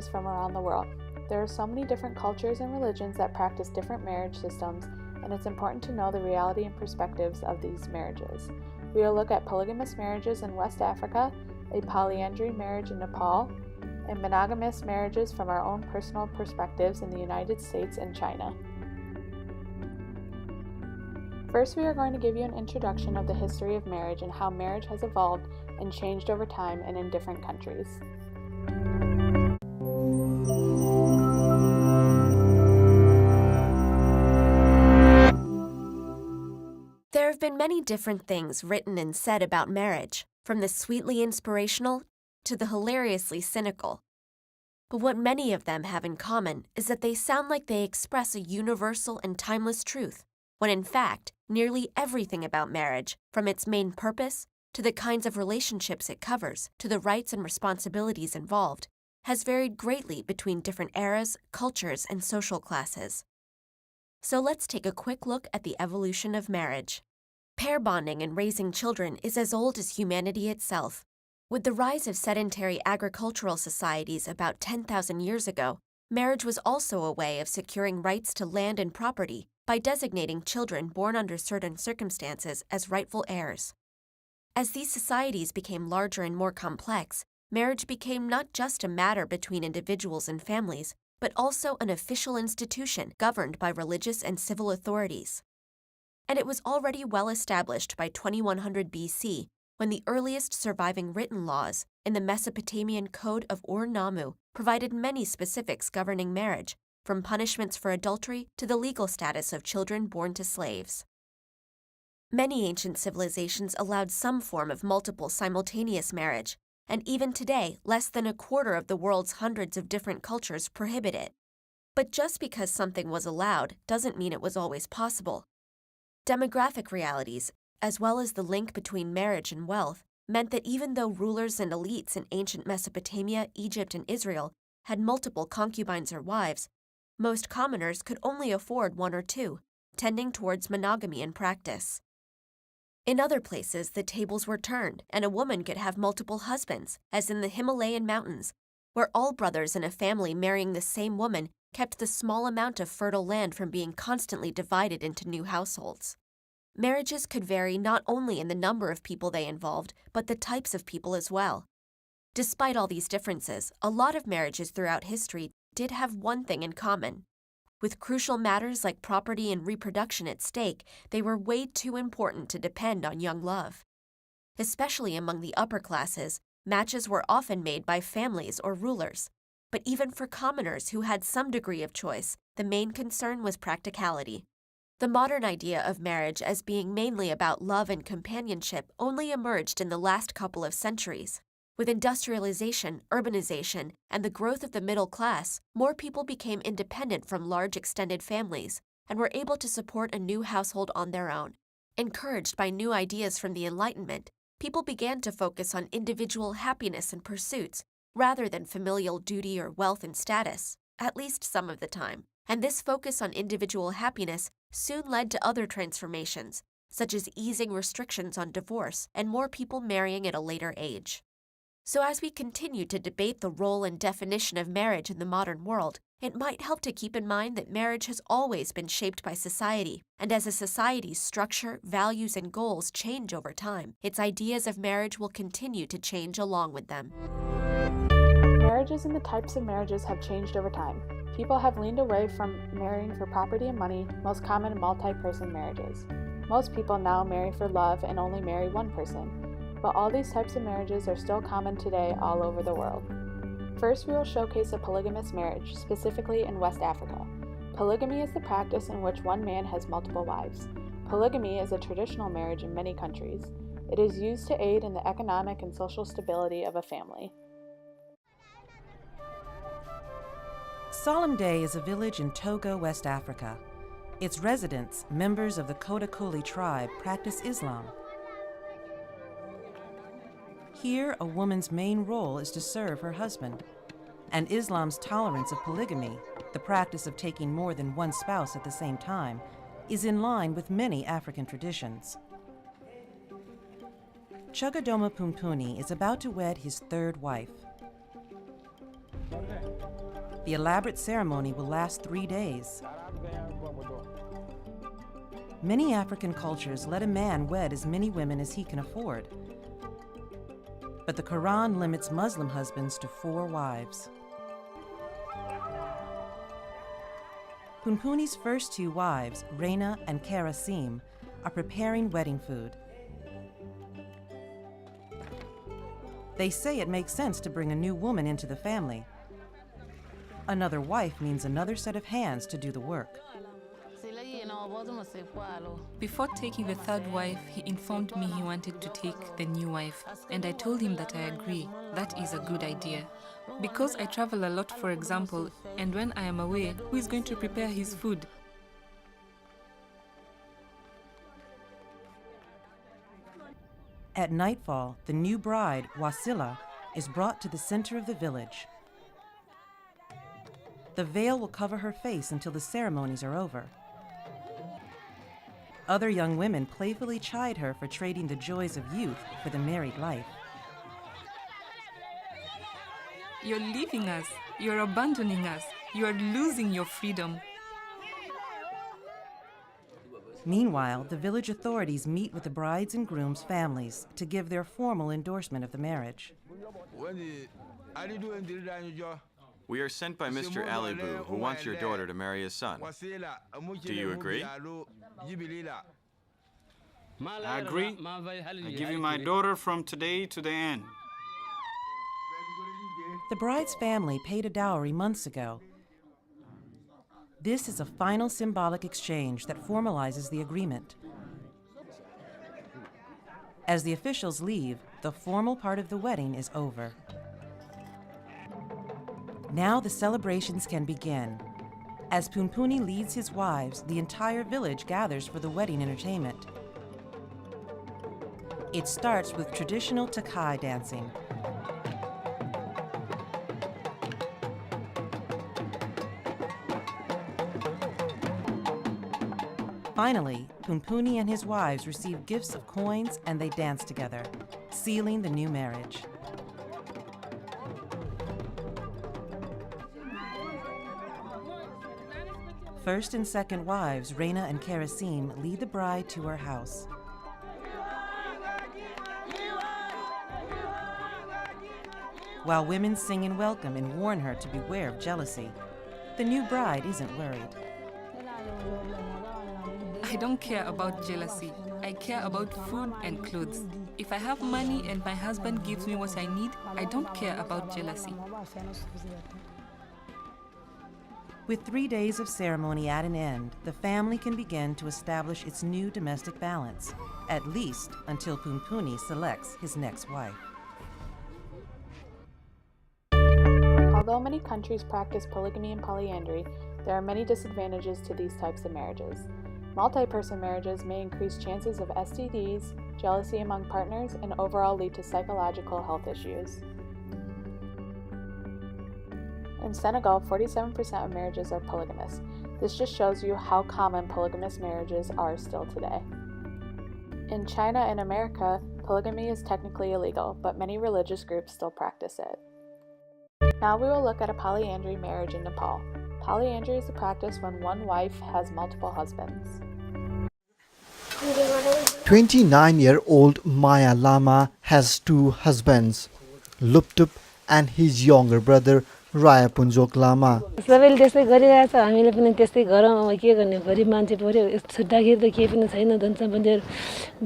marriages from around the world. There are so many different cultures and religions that practice different marriage systems, and it's important to know the reality and perspectives of these marriages. We will look at polygamous marriages in West Africa, a polyandry marriage in Nepal, and monogamous marriages from our own personal perspectives in the United States and China. First, we are going to give you an introduction of the history of marriage and how marriage has evolved and changed over time and in different countries. There have been many different things written and said about marriage, from the sweetly inspirational to the hilariously cynical. But what many of them have in common is that they sound like they express a universal and timeless truth, when in fact, nearly everything about marriage, from its main purpose to the kinds of relationships it covers to the rights and responsibilities involved, has varied greatly between different eras, cultures, and social classes. So let's take a quick look at the evolution of marriage. Pair bonding and raising children is as old as humanity itself. With the rise of sedentary agricultural societies about 10,000 years ago, marriage was also a way of securing rights to land and property by designating children born under certain circumstances as rightful heirs. As these societies became larger and more complex, marriage became not just a matter between individuals and families, but also an official institution governed by religious and civil authorities. And it was already well established by 2100 BC, when the earliest surviving written laws in the Mesopotamian Code of Ur-Nammu provided many specifics governing marriage, from punishments for adultery to the legal status of children born to slaves. Many ancient civilizations allowed some form of multiple simultaneous marriage, and even today, less than a quarter of the world's hundreds of different cultures prohibit it. But just because something was allowed doesn't mean it was always possible. Demographic realities, as well as the link between marriage and wealth, meant that even though rulers and elites in ancient Mesopotamia, Egypt, and Israel had multiple concubines or wives, most commoners could only afford one or two, tending towards monogamy in practice. In other places, the tables were turned, and a woman could have multiple husbands, as in the Himalayan mountains, where all brothers in a family marrying the same woman kept the small amount of fertile land from being constantly divided into new households. Marriages could vary not only in the number of people they involved, but the types of people as well. Despite all these differences, a lot of marriages throughout history did have one thing in common. With crucial matters like property and reproduction at stake, they were way too important to depend on young love. Especially among the upper classes, matches were often made by families or rulers. But even for commoners who had some degree of choice, the main concern was practicality. The modern idea of marriage as being mainly about love and companionship only emerged in the last couple of centuries. With industrialization, urbanization, and the growth of the middle class, more people became independent from large extended families and were able to support a new household on their own. Encouraged by new ideas from the Enlightenment, people began to focus on individual happiness and pursuits rather than familial duty or wealth and status, at least some of the time. And this focus on individual happiness soon led to other transformations, such as easing restrictions on divorce and more people marrying at a later age. So as we continue to debate the role and definition of marriage in the modern world, it might help to keep in mind that marriage has always been shaped by society, and as a society's structure, values, and goals change over time, its ideas of marriage will continue to change along with them. Marriages and the types of marriages have changed over time. People have leaned away from marrying for property and money, most common multi-person marriages. Most people now marry for love and only marry one person. But all these types of marriages are still common today all over the world. First, we will showcase a polygamous marriage, specifically in West Africa. Polygamy is the practice in which one man has multiple wives. Polygamy is a traditional marriage in many countries. It is used to aid in the economic and social stability of a family. Solemn Day is a village in Togo, West Africa. Its residents, members of the Kodakoli tribe, practice Islam. Here, a woman's main role is to serve her husband. And Islam's tolerance of polygamy, the practice of taking more than one spouse at the same time, is in line with many African traditions. Chugadoma Pumpuni is about to wed his third wife. The elaborate ceremony will last 3 days. Many African cultures let a man wed as many women as he can afford. But the Quran limits Muslim husbands to 4 wives. Punpuni's first 2 wives, Reina and Karasim, are preparing wedding food. They say it makes sense to bring a new woman into the family. Another wife means another set of hands to do the work. Before taking the 3rd wife, he informed me he wanted to take the new wife, and I told him that I agree. That is a good idea. Because I travel a lot, for example, and when I am away, who is going to prepare his food? At nightfall, the new bride, Wasila, is brought to the center of the village. The veil will cover her face until the ceremonies are over. Other young women playfully chide her for trading the joys of youth for the married life. You're leaving us. You're abandoning us. You're losing your freedom. Meanwhile, the village authorities meet with the bride's and groom's families to give their formal endorsement of the marriage. We are sent by Mr. Alibu, who wants your daughter to marry his son. Do you agree? I agree. I give you my daughter from today to the end. The bride's family paid a dowry months ago. This is a final symbolic exchange that formalizes the agreement. As the officials leave, the formal part of the wedding is over. Now the celebrations can begin. As Punpuni leads his wives, the entire village gathers for the wedding entertainment. It starts with traditional Takai dancing. Finally, Punpuni and his wives receive gifts of coins and they dance together, sealing the new marriage. First and second wives, Reina and Karasim, lead the bride to her house. While women sing in welcome and warn her to beware of jealousy, the new bride isn't worried. I don't care about jealousy. I care about food and clothes. If I have money and my husband gives me what I need, I don't care about jealousy. With 3 days of ceremony at an end, the family can begin to establish its new domestic balance, at least until Punpuni selects his next wife. Although many countries practice polygamy and polyandry, there are many disadvantages to these types of marriages. Multi-person marriages may increase chances of STDs, jealousy among partners, and overall lead to psychological health issues. In Senegal, 47% of marriages are polygamous. This just shows you how common polygamous marriages are still today. In China and America, polygamy is technically illegal, but many religious groups still practice it. Now we will look at a polyandry marriage in Nepal. Polyandry is a practice when one wife has multiple husbands. 29-year-old Maya Lama has 2 husbands, Luptup and his younger brother Raya Punjok Lama. सबैले त्यस्तै गरिरहेछ हामीले पनि त्यस्तै गरौँ के गर्ने गरिब मान्छे पर्यो छुट्टाखेरि त केही पनि छैन धन सम्पत्तिहरु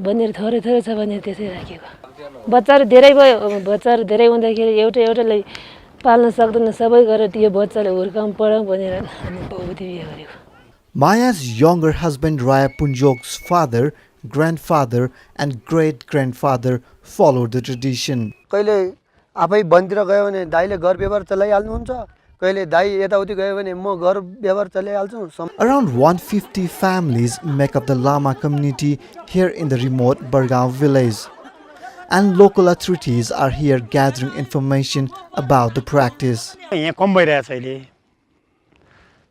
बनेर थोरै थोरै छ भने त्यसै राखेको बच्चाहरु धेरै भयो बच्चाहरु धेरै हुँदाखेरि एउटालाई पाल्न सक्दैन सबै गरेर त्यो बच्चाले हुर्काउँ पढाउँ भनेर हामी बहुती बिहे गरेको Maya's younger husband Raya Punjok's father, grandfather and great-grandfather followed the tradition. कहिले आफै बन्तिर गयो भने दाइले घर व्यवहार चलाइहाल्नु हुन्छ कहिले दाइ यताउति गयो भने म घर व्यवहार चलाइहाल्छु. Around 150 families make up the Lama community here in the remote Bargaon village. And local authorities are here gathering information about the practice. यहाँ कम भइरहेछ अहिले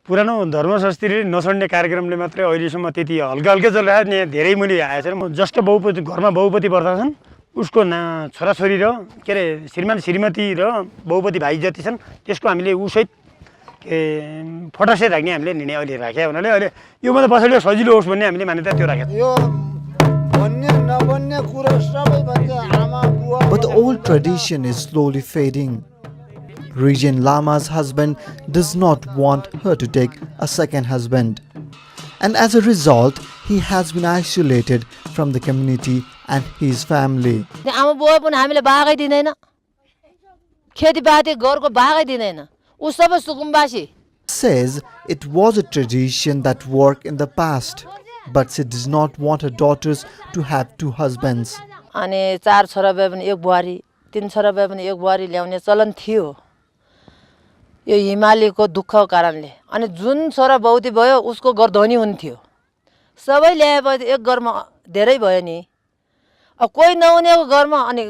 पुरानो धर्म संस्कृति नछोड्ने कार्यक्रमले मात्रै अहिलेसम्म त्यति हल्का हल्का चलिरहेछ यहाँ धेरै मुली आएछ जस्ट बहुपति घरमा बहुपति पर्दा छन् उसको छोराछोरी र के रे श्रीमान श्रीमती र बहुपति भाइ जति छन् त्यसको हामीले उसैत फटासे राख्ने हामीले निर्णय अहिले राखेका हुनाले अहिले योभन्दा पछाडि सजिलो होस् भन्ने हामीले मान्यता त्यो राखेका छौँ। But the old tradition is slowly fading. Regent Lama's husband does not want her to take a second husband. And as a result, he has been isolated from the community and his family. आमा बुवा पनि हामीले भागै दिदैन खेतीपाती घरको भागै दिदैन उ सबै सुकुम्बासी Says it was a tradition that worked in the past, but she does not want her daughters to have two husbands. अनि चार छोरा भए पनि एक बुहारी तीन छोरा भए पनि एक बुहारी ल्याउने चलन थियो यो हिमालीको दुःखको कारणले अनि जुन छोरा बहुती भयो उसको घर धनी हुन्थ्यो सबै ल्याएपछि एक घरमा धेरै भयो नि अब कोही नहुनेको घरमा अनि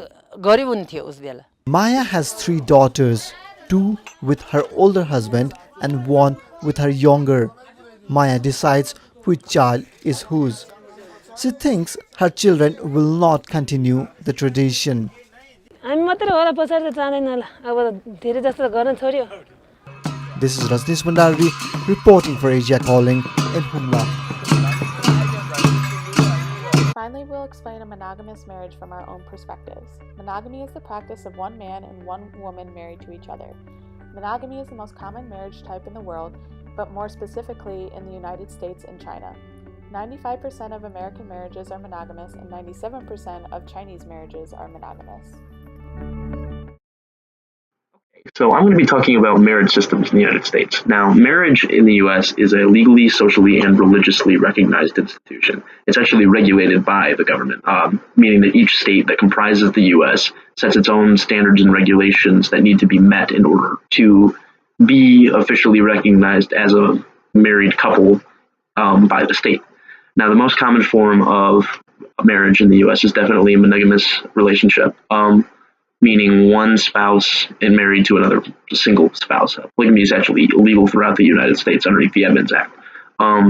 गरिब हुन्थ्यो उस बेला Maya has 3 daughters, 2 with her older husband and 1 with her younger. Maya decides which child is whose. She thinks her children will not continue the tradition. हामी मात्र होला पछाडी त जाँदैन होला अब धेरै जस्तो गर्न छोड्यो This is Rajneesh Bhandari reporting for Asia Calling in Humla. Finally, we'll explain a monogamous marriage from our own perspectives. Monogamy is the practice of one man and one woman married to each other. Monogamy is the most common marriage type in the world, but more specifically in the United States and China. 95% of American marriages are monogamous and 97% of Chinese marriages are monogamous. So I'm going to be talking about marriage systems in the United States. Now, marriage in the U.S. is a legally, socially, and religiously recognized institution. It's actually regulated by the government, meaning that each state that comprises the U.S. sets its own standards and regulations that need to be met in order to be officially recognized as a married couple by the state. Now, the most common form of marriage in the U.S. is definitely a monogamous relationship. Meaning one spouse and married to another single spouse. Polygamy is actually illegal throughout the United States underneath the Edmunds Act.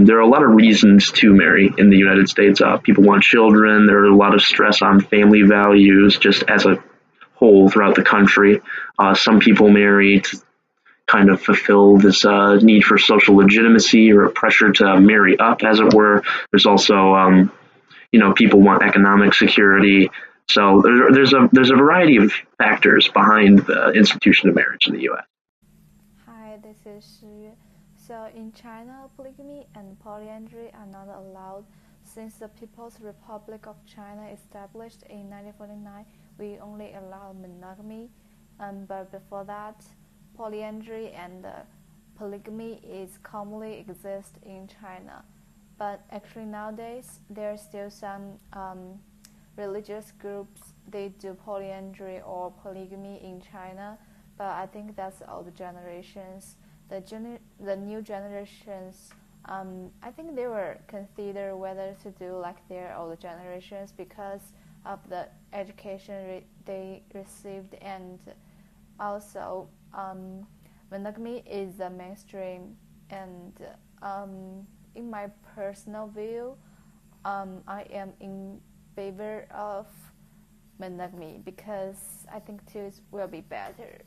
There are a lot of reasons to marry in the United States. People want children. There are a lot of stress on family values just as a whole throughout the country. Some people marry to kind of fulfill this need for social legitimacy or a pressure to marry up, as it were. There's also, people want economic security. So there's a variety of factors behind the institution of marriage in the U.S. Hi, this is Shi. So in China, polygamy and polyandry are not allowed. Since the People's Republic of China established in 1949, we only allow monogamy. But before that, polyandry and polygamy is commonly exist in China. But actually nowadays, there are still some religious groups, they do polyandry or polygamy in China, but I think that's old generations. The new generations, I think they were consider whether to do like their old generations because of the education they received, and also monogamy is the mainstream. And in my personal view, I am in favor of monogamy because I think two will be better.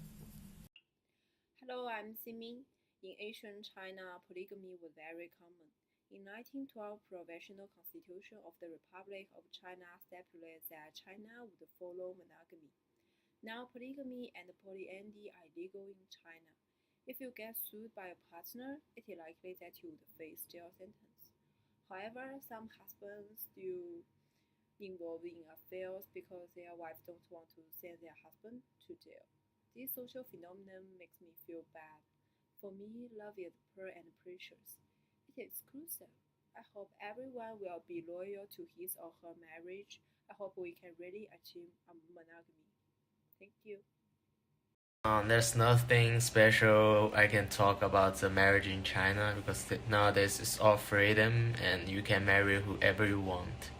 Hello, I'm Simin. In ancient China, polygamy was very common. In 1912, Provisional Constitution of the Republic of China stipulated that China would follow monogamy. Now, polygamy and polyandry are legal in China. If you get sued by a partner, it is likely that you would face jail sentence. However, some husbands still involved in affairs because their wives don't want to send their husband to jail. This social phenomenon makes me feel bad. For me, love is pure and precious. It is exclusive. I hope everyone will be loyal to his or her marriage. I hope we can really achieve monogamy. Thank you. There's nothing special I can talk about the marriage in China because nowadays it's all freedom and you can marry whoever you want.